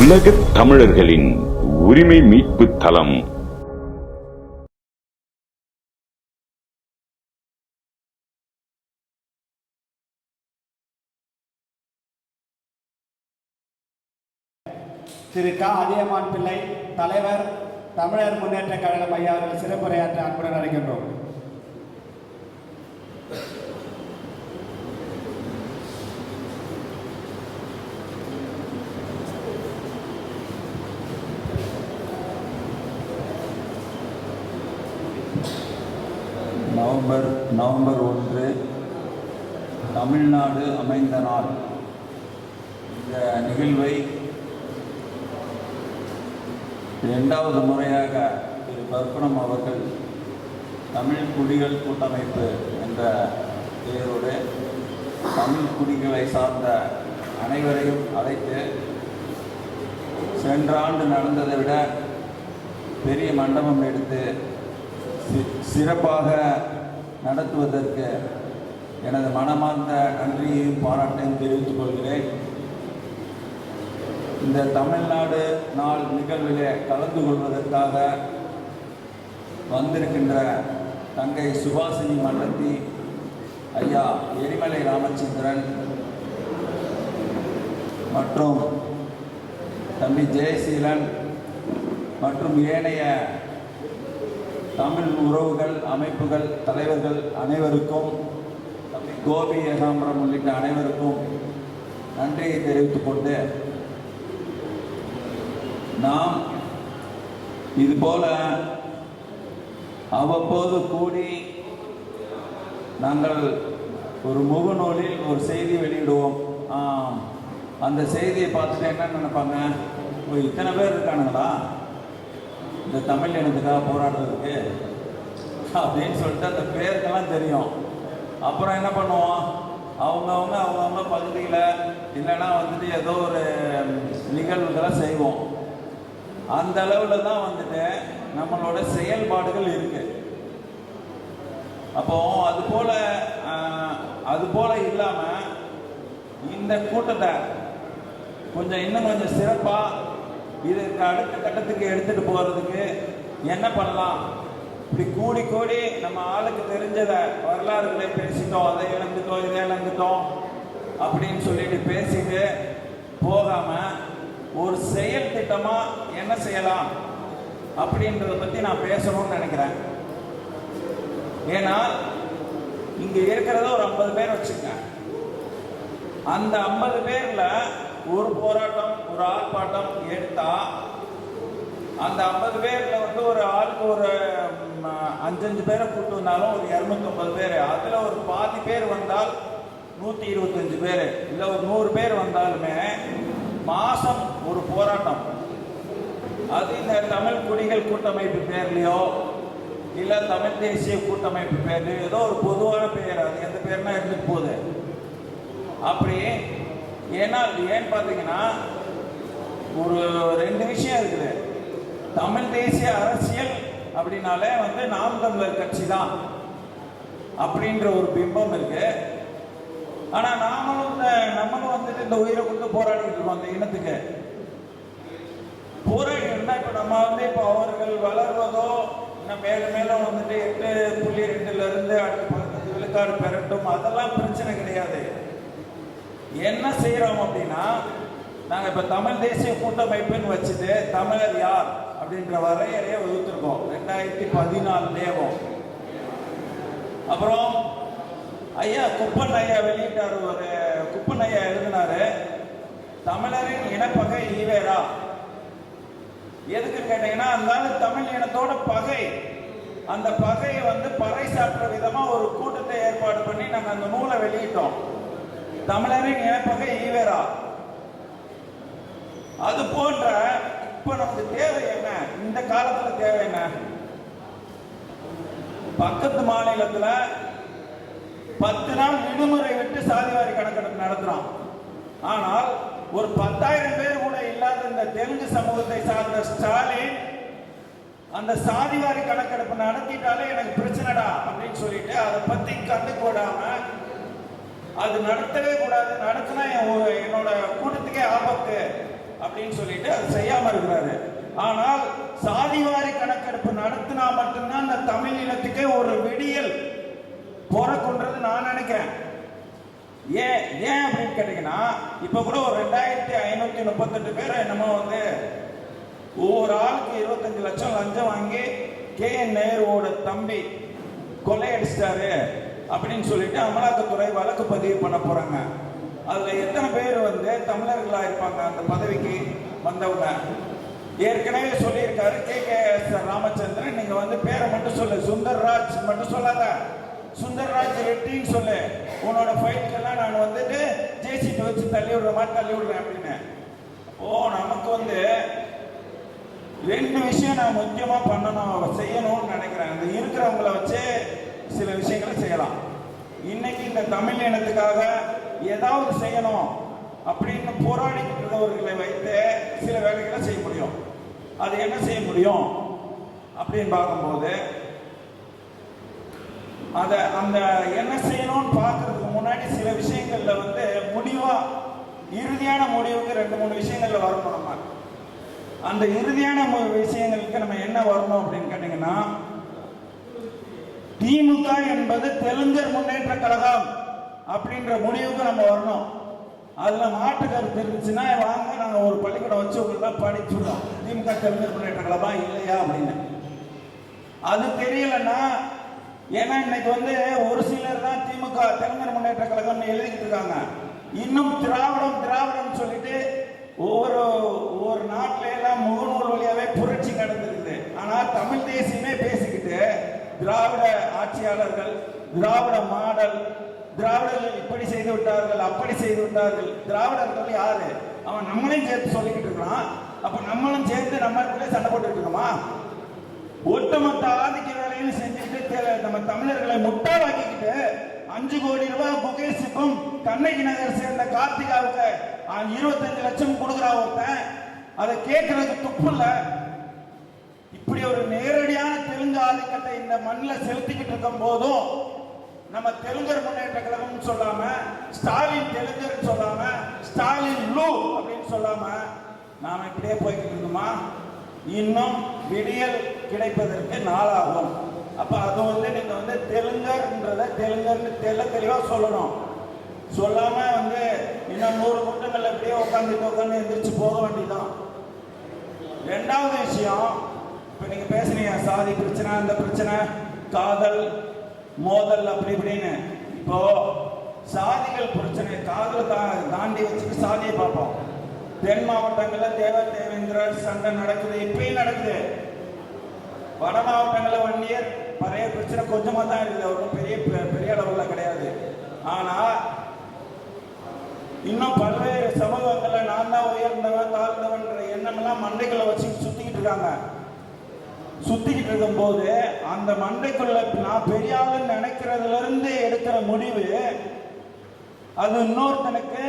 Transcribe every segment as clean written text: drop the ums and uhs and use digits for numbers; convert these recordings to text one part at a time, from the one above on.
உலகத் தமிழர்களின் உரிமை மீட்பு தளம். திரு க. அதியமான் பிள்ளை தலைவர், தமிழர் முன்னேற்ற கழகம் ஐயா அவர்கள் சிறப்புரையாற்ற அன்புடன் அழைக்கின்றோம். நவம்பர் 1 தமிழ்நாடு அமைந்த நாள். இந்த நிகழ்வை இரண்டாவது முறையாக திரு பற்பனம் அவர்கள் தமிழ் குடிகள் கூட்டமைப்பு என்ற பெயரோடு தமிழ் குடிகளை சார்ந்த அனைவரையும் அழைத்து சென்ற ஆண்டு நடந்ததை விட பெரிய மண்டபம் எடுத்து சிறப்பாக நடத்துவதற்கு எனது மனமார்ந்த நன்றியையும் பாராட்டையும் தெரிவித்துக் கொள்கிறேன். இந்த தமிழ்நாடு நாள் நிகழ்விலே கலந்து கொள்வதற்காக வந்திருக்கின்ற தங்கை சுபாசினி மல்லத்தி, ஐயா எரிமலை ராமச்சந்திரன் மற்றும் தம்பி ஜெயசீலன் மற்றும் ஏனைய தமிழ் உறவுகள் அமைப்புகள் தலைவர்கள் அனைவருக்கும், தம்பி கோபி ஏகாம்பரம் உள்ளிட்ட அனைவருக்கும் நன்றியை தெரிவித்துக் கொண்டு, நாம் இதுபோல அவ்வப்போது கூடி நாங்கள் ஒரு முகநூலில் ஒரு செய்தி வெளியிடுவோம். அந்த செய்தியை பார்த்துட்டு என்ன நினைப்பாங்க, இத்தனை பேர் இருக்கானுங்களா இந்த தமிழ் இனத்துக்காக போராடுறதுக்கு அப்படின்னு சொல்லிட்டு அந்த பேருக்கெல்லாம் தெரியும். அப்புறம் என்ன பண்ணுவோம், அவங்கவுங்க பகுதியில் இல்லைன்னா வந்துட்டு ஏதோ ஒரு நிகழ்வுகளை செய்வோம். அந்த அளவில் தான் வந்துட்டு நம்மளோட செயல்பாடுகள் இருக்கு. அப்போ அது போல இல்லாமல் இந்த கூட்டத்தை இன்னும் கொஞ்சம் சிறப்பாக இதற்கு அடுத்த கட்டத்துக்கு எடுத்துட்டு போறதுக்கு என்ன பண்ணலாம், இப்படி கூடி நம்ம ஆளுக்கு தெரிஞ்சத வரலாறுகளை பேசிட்டோம், அதை இழந்துட்டோம் இதை இழந்துட்டோம் அப்படின்னு சொல்லிட்டு பேசிட்டு போகாம ஒரு செயல் திட்டமா என்ன செய்யலாம் அப்படின்றத பத்தி நான் பேசணும்னு நினைக்கிறேன். ஏன்னா இங்க இருக்கிறத ஒரு 50 பேர் வச்சுக்க, அந்த 50 பேர்ல ஒரு போராட்டம் ஒரு ஆர்ப்பாட்டம் எடுத்தா அந்த 50 பேர்ல ஒரு ஆளுக்கு ஒரு 5 பேரை கூட்டு வந்தாலும் ஒரு 250 பேர், அதுல ஒரு பாதி பேர் வந்தால் 125 பேர், இல்ல ஒரு 100 பேர் வந்தாலுமே மாசம் ஒரு போராட்டம். அது இந்த தமிழ் குடிகள் கூட்டமைப்பு பேர்லயோ இல்ல தமிழ் தேசிய கூட்டமைப்பு பேர்லயோ ஏதோ ஒரு பொதுவான பெயர், அது எந்த பேர்னா இருந்துட்டு போகுது. அப்படி ஏன்னு பார்த்தீங்கன்னா ஒரு 2 விஷயம் இருக்குது. தமிழ் தேசிய அரசியல் அப்படின்னாலே நாம் தமிழர் கட்சி தான் அப்படின்ற ஒரு பிம்பம் இருக்கு. ஆனா நம்மளும் இந்த உயிரை கொடுத்து போராடிட்டு இருக்கோம். அந்த இனத்துக்கு போராடி இருந்தா இப்ப நம்ம இப்போ அவர்கள் வளர்வதோ இன்னும் மேலும் 8.2 இருந்து அடுத்த 15 விழுக்காடு பெறட்டும், அதெல்லாம் பிரச்சனை கிடையாது. என்ன செய்யறோம் அப்படின்னா, நாங்க இப்ப தமிழ் தேசிய கூட்டமைப்புன்னு வச்சுட்டு தமிழர் யார் அப்படின்ற வரையறைய வகுத்திருக்கோம் 2014. அப்புறம் ஐயா குப்பன் ஐயா வெளியிட்டாரு, குப்பன் ஐயா எழுதினாரு, தமிழரின் இனப்பகை ஈவேரா. எதுக்கு கேட்டீங்கன்னா, அந்த தமிழ் இனத்தோட பகை, அந்த பகையை பறைசாற்ற விதமா ஒரு கூட்டத்தை ஏற்பாடு பண்ணி நாங்க அந்த நூலை வெளியிட்டோம். தமிழரின் இனப்பகை ஈவேரா. அது போன்ற இப்ப நமக்கு தேவை என்ன, இந்த காலத்துல தேவை என்ன, பக்கத்து மாநிலத்துல 10 நாள் விடுமுறை விட்டு சாதிவாரி கணக்கெடுப்பு நடத்துறோம். ஆனால் ஒரு 10,000 பேர் கூட இல்லாத இந்த தெலுங்கு சமூகத்தை சார்ந்த ஸ்டாலின் அந்த சாதிவாரி கணக்கெடுப்பு நடத்திட்டாலே எனக்கு பிரச்சனைடா அப்படின்னு சொல்லிட்டு அதை பத்தி கண்டு போடாம அது நடத்தவே கூடாது, நடத்தினா என்னோட கூட்டத்துக்கே ஆபத்து அப்படின்னு சொல்லிட்டு அது செய்யாம இருக்கிறாரு. ஆனால் சாதிவாரி கணக்கெடுப்பு நடத்தினா மட்டும்தான் இந்த தமிழ் இனத்துக்கே ஒரு விடியல் பிறக்குன்றது நான் நினைக்கிறேன். ஏன் ஏன் அப்படின்னு கேட்டீங்கன்னா, இப்ப கூட ஒரு 2538 பேர் என்னமோ வந்து ஒவ்வொரு ஆளுக்கு 25 லட்சம் லஞ்சம் வாங்கி KN நேருவோட தம்பி கொள்ளையடிச்சிட்டாரு அப்படின்னு சொல்லிட்டு அமலாக்கத்துறை வழக்கு பதிவு பண்ண போறாங்க. அதுல எத்தனை பேர் வந்து தமிழர்களா இருப்பாங்க அந்த பதவிக்கு வந்தவங்க? ஏற்கனவே சொல்லியிருக்காரு KKS ராமச்சந்திரன், நீங்க வந்து பேரை மட்டும் சொல்லு, சுந்தர்ராஜ் மட்டும் சொல்லாத, சுந்தர்ராஜ் ரெட்டின்னு சொல்லு, உன்னோட ஃபைலுக்கெல்லாம் நான் வந்துட்டு ஜேசிபி வச்சு தள்ளி விடுற மாதிரி தள்ளி விடுறேன் அப்படின்னு. நமக்கு வந்து ரெண்டு விஷயம் நான் முக்கியமா பண்ணணும் செய்யணும்னு நினைக்கிறேன். இந்த இருக்கிறவங்களை வச்சு சில விஷயங்களை செய்யலாம். இன்னைக்கு இந்த தமிழ் இனத்துக்காக ஏதாவது செய்யணும் அப்படின்னு போராடிக்கிட்டு இருந்தவர்களை வைத்து சில வேலைகளை செய்ய முடியும். அது என்ன செய்ய முடியும் அப்படின்னு பார்க்கும்போது, அத அந்த என்ன செய்யணும்னு பார்க்கறதுக்கு முன்னாடி சில விஷயங்கள்ல வந்து முடிவா இறுதியான முடிவுக்கு 2-3 விஷயங்கள்ல வரணும். நம்ம அந்த இறுதியான விஷயங்களுக்கு நம்ம என்ன வரணும் அப்படின்னு கேட்டீங்கன்னா, திமுக என்பது தெலுங்கர் முன்னேற்ற கழகம் அப்படின்ற முடிவுக்கு நம்ம வரணும். அதுல மாற்று கருத்து இருந்துச்சுன்னா வாங்க நாங்க ஒரு பள்ளிக்கூடம் வச்சு உங்களுக்கு படிச்சுடுறோம், திமுக தெலுங்கர் முன்னேற்ற கழகமா இல்லையா அப்படின்னு. அது தெரியலன்னா, ஏன்னா இன்னைக்கு வந்து ஒரு சிலர் தான் திமுக தெலுங்கர் முன்னேற்ற கழகம்னு எழுதிக்கிட்டு இருக்காங்க. இன்னும் திராவிடம் சொல்லிட்டு ஒவ்வொரு நாட்டில எல்லாம் முகநூல் வழியாவே புரட்சி நடந்திருக்குது. ஆனா தமிழ் தேசியமே பேசிக்கிட்டு திராவிட ஆட்சியாளர்கள், திராவிட மாடல், திராவிடர்கள் இப்படி செய்து விட்டார்கள், அப்படி செய்து விட்டார்கள். திராவிடர்கள் யாரு? அவன் நம்மளையும் சேர்த்து சொல்லிக்கிட்டு இருக்கான். அப்ப நம்மளும் சேர்த்து நம்மளுக்குள்ளே சண்டை போட்டுட்டு இருக்கோமா? ஒட்டுமொத்த ஆதிக்க வேலையும் செஞ்சுட்டு நம்ம தமிழர்களை முட்டாளாக்கிக்கிட்டு 5 கோடி ரூபாய் குகேஷுக்கும் கண்ணகி நகர் சேர்ந்த கார்த்திகாவுக்கு 25 லட்சம் கொடுக்குறா ஒருத்தன். அதை கேட்கறதுக்கு துப்பு இல்ல. இப்படி ஒரு நேரடியான தெலுங்கு ஆதிக்கத்தை இந்த மண்ணில் செலுத்திக்கிட்டு இருக்கும் போதும் நம்ம தெலுங்கர் முன்னேற்ற கழகம் சொல்லாம, ஸ்டாலின் தெலுங்கர் சொல்லாம, ஸ்டாலின் லூ அப்படின்னு சொல்லாம நாம இப்படியே போய்கிட்டு இருக்கோமா? இன்னும் விடியல் கிடைப்பதற்கு நாளாகும். அப்ப அது வந்து நீங்க வந்து தெலுங்கர்ன்றத தெலுங்கர்னு தெளிவா சொல்லணும். சொல்லாம வந்து இன்னும் 100 கூட்டங்கள் எப்படியே உட்காந்து எந்திரிச்சு போக வேண்டியதான். 2வது விஷயம், இப்ப நீங்க பேசுறீங்க சாதி பிரச்சனை, அந்த பிரச்சனை, காதல் மோதல் அப்படி இப்படின்னு. இப்போ சாதிகள் பிரச்சனை காதல் தாண்டி வச்சுட்டு சாதியை பார்ப்போம். தென் மாவட்டங்கள்ல தேவேந்திரர் சண்டை நடக்குது, இப்பயும் நடக்குது. வட மாவட்டங்களில் வன்னியர் பழைய பிரச்சனை கொஞ்சமா தான் இருக்குது, அவரும் பெரிய அளவுல கிடையாது. ஆனா இன்னும் பல்வேறு சமூகங்கள்ல நான் தான் உயர்ந்தவன் தாழ்ந்தவன் எண்ணம் எல்லாம் மண்டைக்குள்ள வச்சு சுத்திக்கிட்டு இருக்காங்க. சுத்திக்கிட்டு இருக்கும் போது அந்த மண்டைக்குள்ள நான் பெரிய ஆளுன்னு நினைக்கிறதுல இருந்து எடுக்கிற முடிவு அது இன்னொருத்தனுக்கு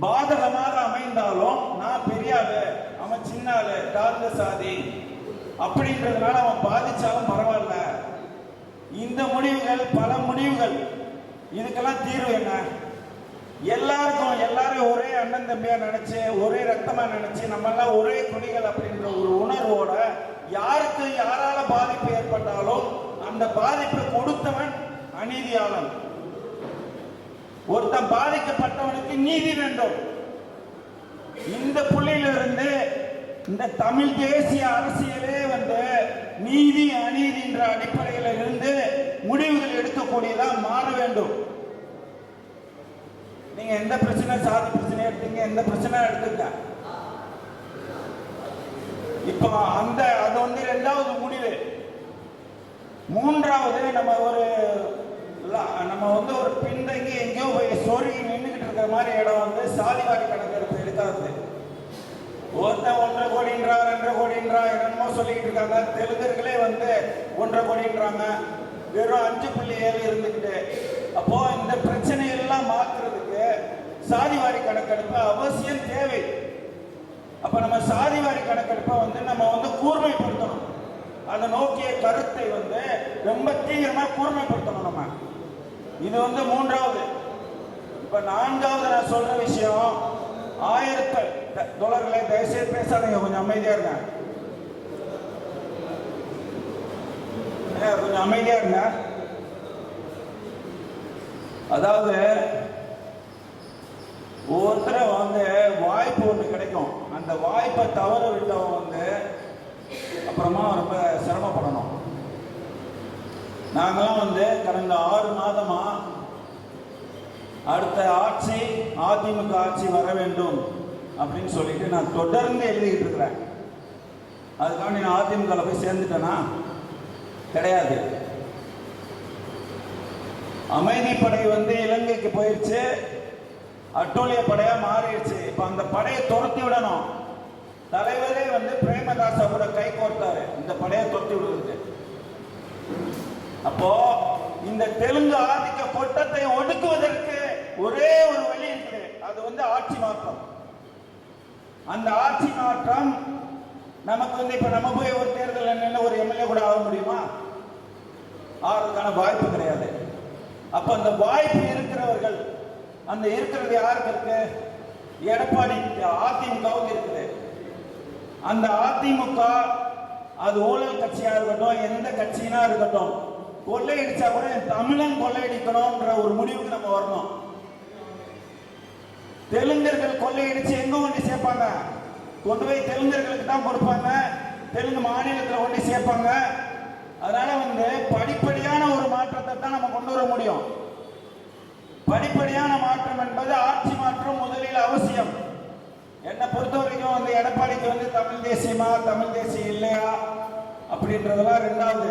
பாதகமாக அமைந்தாலும், நான் பெரிய ஆளு, அவன் சின்ன ஆளு, தாழ்ந்த சாதி அப்படின்றதுனால அவன் பாதிச்சாலும் பரவாயில்ல. இந்த முடிவுகள் பல முடிவுகள். இதுக்கெல்லாம் தீர்வு என்ன? எல்லாரும் ஒரே அண்ணன் தம்பியா நினைச்சு, ஒரே ரத்தமா நினைச்சு, நம்ம எல்லாம் ஒரே கொடிகள் அப்படின்ற ஒரு உணர்வோட யாருக்கு யாரால பாதிப்பு ஏற்பட்டாலும் அந்த பாதிப்பை கொடுத்தவன் அநீதியாளன். ஒருத்தன் பாதிக்கப்பட்டவனுக்கு நீதி வேண்டும். இந்த புள்ளியிலிருந்து இந்த தமிழ் தேசிய அரசியலே வந்து நீதி அநீதி என்ற அடிப்படையில் இருந்து முடிவுகள் எடுக்கக்கூடியதா மாற வேண்டும். நீங்க எந்த பிரச்சனை, சாதி பிரச்சனை எடுத்தீங்க, எந்த பிரச்சனை எடுத்துக்க. இப்போ அது வந்து 2வது முடிவு. 3வது நம்ம வந்து ஒரு பின்தங்கி எங்கேயோ போய் சொருகி நின்றுகிட்டு இருக்கிற மாதிரி இடம் வந்து சாதிவாரி கணக்கெடுப்பு எடுக்காது. ஒருத்தன் 1.5 கோடின்றா, 2.5 கோடின்றா, என்னமோ சொல்லிக்கிட்டு இருக்காங்க. தெலுங்கர்களே வந்து 1.5 கோடின்றாங்க, வெறும் 5.7 இருந்துக்கிட்டு. அப்போ இந்த பிரச்சனையெல்லாம் மாற்றுறதுக்கு சாதிவாரி கணக்கெடுப்பு அவசியம் தேவை. அப்ப நம்ம சாதிவாரி கணக்கெடுப்பை வந்து நம்ம வந்து கூர்மைப்படுத்தணும். அதை நோக்கிய கருத்தை வந்து ரொம்ப தீவிரமா கூர்மைப்படுத்தணும் நம்ம. இது வந்து 3வது. இப்ப 4வது நான் சொல்ற விஷயம், தோழர்களே, தயவுசெய்து பேசாதீங்க, கொஞ்சம் அமைதியா இருங்க. கொஞ்சம் அமைதியா இருங்க. அதாவது ஒவ்வொருத்தரை வந்து வாய்ப்பு ஒன்று கிடைக்கும், அந்த வாய்ப்பை தவற விட்டவங்க வந்து அப்புறமா ரொம்ப சிரமப்படணும். நாங்களாம் வந்து கடந்த 6 மாதமா அடுத்த ஆட்சி அதிமுக ஆட்சி வர வேண்டும் அப்படின்னு சொல்லிட்டு நான் தொடர்ந்து எழுதிக்கிட்டு இருக்கிறேன். அதுக்காண்டி நான் அதிமுகவில் போய் சேர்ந்துட்டேனா? கிடையாது. அமைதிப்படை வந்து இலங்கைக்கு போயிடுச்சு, அட்டூழிய படையா மாறிடுச்சு. இப்ப அந்த படையை துரத்தி விடணும். தலைவரே வந்து பிரேமதாசா கூட கை கோர்த்தாரு இந்த படையை துரத்தி விடுறது. அப்போ இந்த தெலுங்கு ஆதிக்க கொட்டத்தை ஒடுக்குவதற்கு ஒரே ஒரு வழி இருக்குது, அது வந்து ஆட்சி மாற்றம். அந்த ஆட்சி மாற்றம் நமக்கு வந்து இப்ப நம்ம போய் ஒரு தேர்தல் என்ன ஒரு எம்எல்ஏ கூட ஆக முடியுமா? ஆகிறதுக்கான வாய்ப்பு கிடையாது. அப்ப அந்த வாய்ப்பு இருக்கிறவர்கள், அந்த இருக்கிறது யாருக்கு இருக்கு? எடப்பாடி அதிமுகவுக்கு இருக்குது. அந்த அதிமுக அது ஊழல் கட்சியா இருக்கட்டும், எந்த கட்சியினா இருக்கட்டும், கொள்ளையடிச்சா கூட தமிழன் கொள்ளையடிக்கணும்ன்ற ஒரு முடிவுக்கு நம்ம வரணும். தெலுங்கர்கள் கொள்ளையடிச்சு எங்க கொண்டு சேர்ப்பாங்க? கொண்டு போய் தெலுங்கர்களுக்கு தான் கொடுப்பாங்க, தெலுங்கு மாநிலத்தில் கொண்டு சேர்ப்பாங்க. அதனால வந்து படிப்படியான ஒரு மாற்றத்தை தான் நம்ம கொண்டு வர முடியும். படிப்படியான மாற்றம் என்பது ஆட்சி மாற்றம் முதலில் அவசியம். என்னை பொறுத்த வரைக்கும் வந்து எடப்பாடிக்கு வந்து தமிழ் தேசியமா தமிழ் தேசியம் இல்லையா அப்படின்றதெல்லாம் ரெண்டாவது.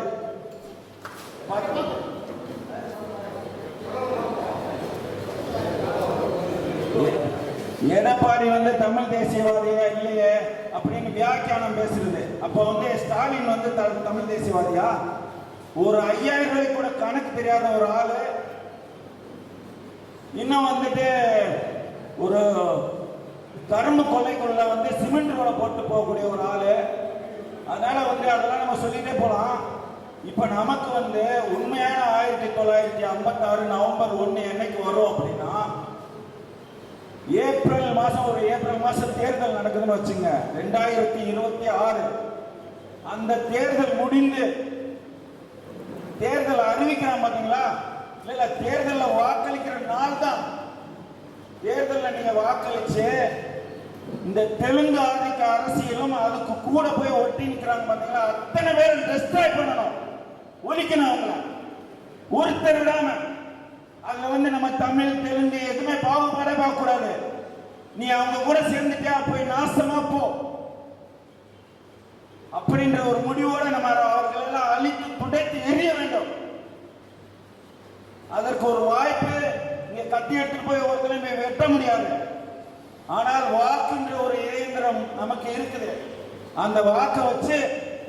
எடப்பாடி வந்து தமிழ் தேசியவாதியா இல்லையே அப்படின்னு வியாக்கியானம் பேசுறது. அப்ப வந்து ஸ்டாலின் வந்து தமிழ் தேசியவாதியா? ஒரு 5000 ரூபாய் கூட கணக்கு தெரியாத ஒரு ஆளு, இன்னும் வந்துட்டு ஒரு கரும்பு கொள்ளைக்குள்ள வந்து சிமெண்ட் ரோட போட்டு போகக்கூடிய ஒரு ஆளு. அதனால வந்து அதெல்லாம் நம்ம சொல்லிட்டே போலாம். இப்ப நமக்கு வந்து உண்மையான 1956 நவம்பர் 1 என்னைக்கு வரும் அப்படின்னா, ஏப்ரல் மாசம் தேர்தல் நடக்குதுன்னு வச்சுங்க, 2026. அந்த தேர்தல் முடிந்து தேர்தல் அறிவிக்கிறான் பாத்தீங்களா? இல்ல தேர்தலில் வாக்களிக்கிற நாள் தான். தேர்தலில் நீங்க வாக்களிச்சு இந்த தெலுங்கு ஆதிக்க அரசியலும் அதுக்கு கூட போய் ஒட்டி நிற்கிறாங்க பாத்தீங்களா? அத்தனை பேரும் டெஸ்ட்ராய் பண்ணணும், ஒழிக்கணும் அவங்கள, ஒருத்தர் விடாம. அதுல வந்து நம்ம தமிழ் தெலுங்கு எதுவுமே பாகுபாடே பார்க்க கூடாது. நீ அவங்க கூட சேர்ந்துட்டா போய் நாசமா போ அப்படின்ற ஒரு முடிவோட நம்ம அவர்கள் எல்லாம் அழித்து துடைத்து எரிய வேண்டும். அதற்கு ஒரு வாய்ப்பு இங்க கத்தி எடுத்து போய் ஒருத்தருமே வெட்ட முடியாது. ஆனால் வாக்குன்ற ஒரு இயந்திரம் நமக்கு இருக்குது. அந்த வாக்கை வச்சு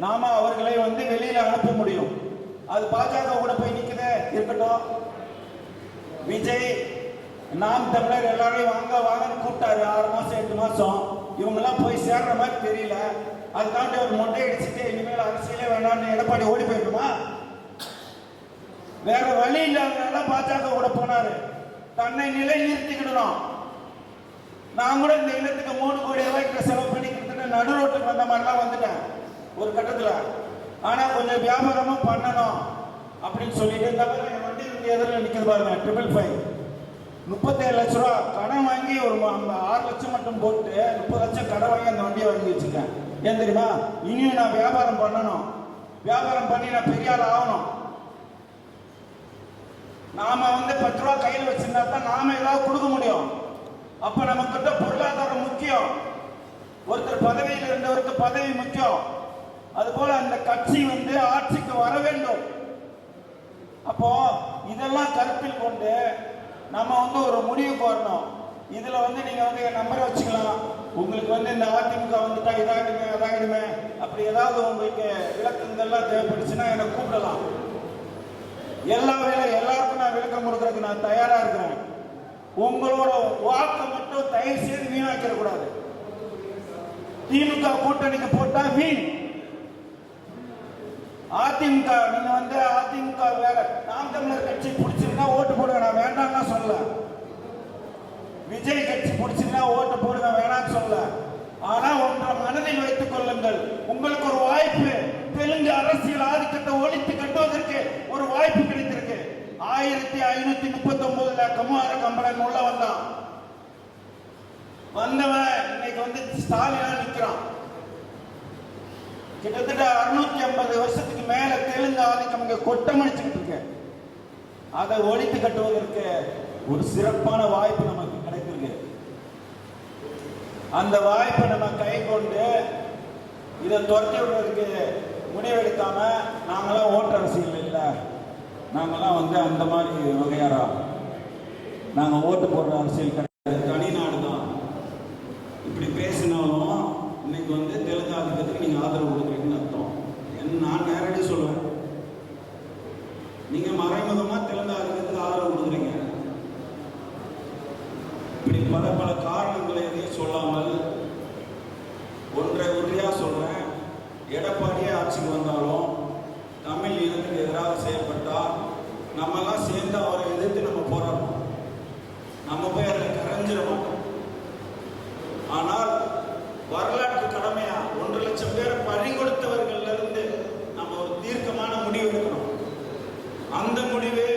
நாம அவர்களை வந்து வெளியில அனுப்ப முடியும். அது பாஜக கூட போய் நிக்குதே, இருக்கட்டும். விஜய் நாம் தமிழர் எல்லாரையும் வாங்க வாங்கன்னு கூப்பிட்டாரு 6 மாசம் 8 மாசம். இவங்க எல்லாம் போய் சேர்ற மாதிரி தெரியல. அதுக்காண்டி ஒரு மொட்டை அடிச்சுட்டு இனிமேல் அரசியலே வேண்டாம்னு எடப்பாடி ஓடி போயிடுமா? வேற வழி இல்லாதனால பாஜக கூட போனாரு. தன்னை நிலை நிறுத்திக்கிடணும். நான் கூட இந்த இல்லத்துக்கு 3 கோடி ரூபாய்க்கு செலவு பண்ணி கிட்டத்தட்ட நடு ரோட்டுக்கு வந்த மாதிரிலாம் வந்துட்டேன் ஒரு கட்டத்துல. ஆனா கொஞ்சம் வியாபாரமும் பண்ணணும் அப்படின்னு சொல்லிட்டு இந்த வண்டி எதிரில் நிற்கிறது பாருங்க, 555 37 லட்ச ரூபா கடன் வாங்கி ஒரு 6 லட்சம் மட்டும் போட்டு 30 லட்சம் கடன் வாங்கி அந்த வண்டியை வாங்கி வச்சுக்கேன். ஏன் தெரியுமா? இனியும் நான் வியாபாரம் பண்ணணும், வியாபாரம் பண்ணி நான் பெரிய ஆள் ஆகணும். நாம வந்து 10 ரூபா கையில் வச்சிருந்தா தான் நாம ஏதாவது கொடுக்க முடியும். அப்ப நமக்கு கிட்ட பொருளாதாரம் முக்கியம். ஒருத்தர் பதவியில் இருந்தவருக்கு பதவி முக்கியம். அது போல அந்த கட்சி வந்து ஆட்சிக்கு வர வேண்டும். அப்போ இதெல்லாம் கருத்தில் கொண்டு நம்ம வந்து ஒரு முடிவுக்கு வரணும். இதுல வந்து நீங்க வந்து என் நம்பரை வச்சுக்கலாம். உங்களுக்கு வந்து இந்த அதிமுக வந்துட்டா இதாகிடுமே அதாகிடுமே அப்படி ஏதாவது உங்களுக்கு விளக்கங்கள்லாம் தேவைப்படுச்சுன்னா என்னை கூப்பிடலாம். எல்லாருக்கும் நான் விளக்கம் கொடுக்கறதுக்கு நான் தயாரா இருக்கிறேன். உங்களோட வாக்கு மட்டும் தயவு செய்து வீணாக்கிட கூடாது. திமுக கூட்டணிக்கு போட்டா வீண். அதிமுக நீங்க வந்து அதிமுக வேற நாம் தமிழர் கட்சி பிடிச்சிருந்தா ஓட்டு போடுங்க, நான் வேண்டாம்னா சொல்லல. விஜய் கட்சி பிடிச்சிருந்தா ஓட்டு போடுங்க, வேணாம்னு சொல்ல. ஆனா ஒன்றை மனதில் வைத்துக் கொள்ளுங்கள், உங்களுக்கு ஒரு வாய்ப்பு. தெலுங்கு அரசியல் ஆதிக்கத்தை ஒழித்து கட்டுவதற்கு ஒரு வாய்ப்பு கிடைத்திருக்கு. 1539 குமார கம்பளன் உள்ள வந்தான். வந்தவன் இன்னைக்கு வந்து ஸ்டாலினா நிக்கிறான். கிட்டத்தட்ட 650 வருஷத்துக்கு மேல தெலுங்கு ஆதிக்கம் இங்க கொட்டமடிச்சுக்கிட்டு இருக்கு. அதை ஒழித்து கட்டுவதற்கு ஒரு சிறப்பான வாய்ப்பு நமக்கு கிடைத்திருக்கு. அந்த வாய்ப்பை நம்ம கை கொண்டு இதை துரத்தி விடுறதுக்கு முடிவெடுக்காம, நாங்களாம் ஓட்டு அரசியல் இல்லை, நாங்களாம் வந்து அந்த மாதிரி வகையாரா, நாங்கள் ஓட்டு போடுற அரசியல் கிடையாது, தனி நாடு தான். இப்படி பேசினாலும் இன்னைக்கு வந்து தெலுங்கு ஆதிக்கத்துக்கு நீங்கள் ஆதரவு கொடுக்குறீங்கன்னு அர்த்தம். நான் நேரடியாக சொல்லுவேன், நீங்கள் மறைமுகமாக தெலுங்கு ஆதிக்கத்துக்கு ஆதரவு கொடுக்குறீங்க. இப்படி பல பல காரணங்களை எதையும் சொல்லாமல் ஒன்றை உறுதியாக சொல்றேன், எடப்பாடியே ஆட்சிக்கு வந்தாலும் தமிழ் இனத்துக்கு எதிராக செயல்பட்டால் நம்மெல்லாம் சேர்ந்து அவரை எதிர்த்து நம்ம போராடணும். நம்ம போய் அதில் கரைஞ்சிட மாட்டோம். ஆனால் வரலாற்று கடமையா 1 லட்சம் பேரை பறி கொடுத்தவர்கள் இருந்து நம்ம ஒரு தீர்க்கமான முடிவு எடுக்கணும். அந்த முடிவே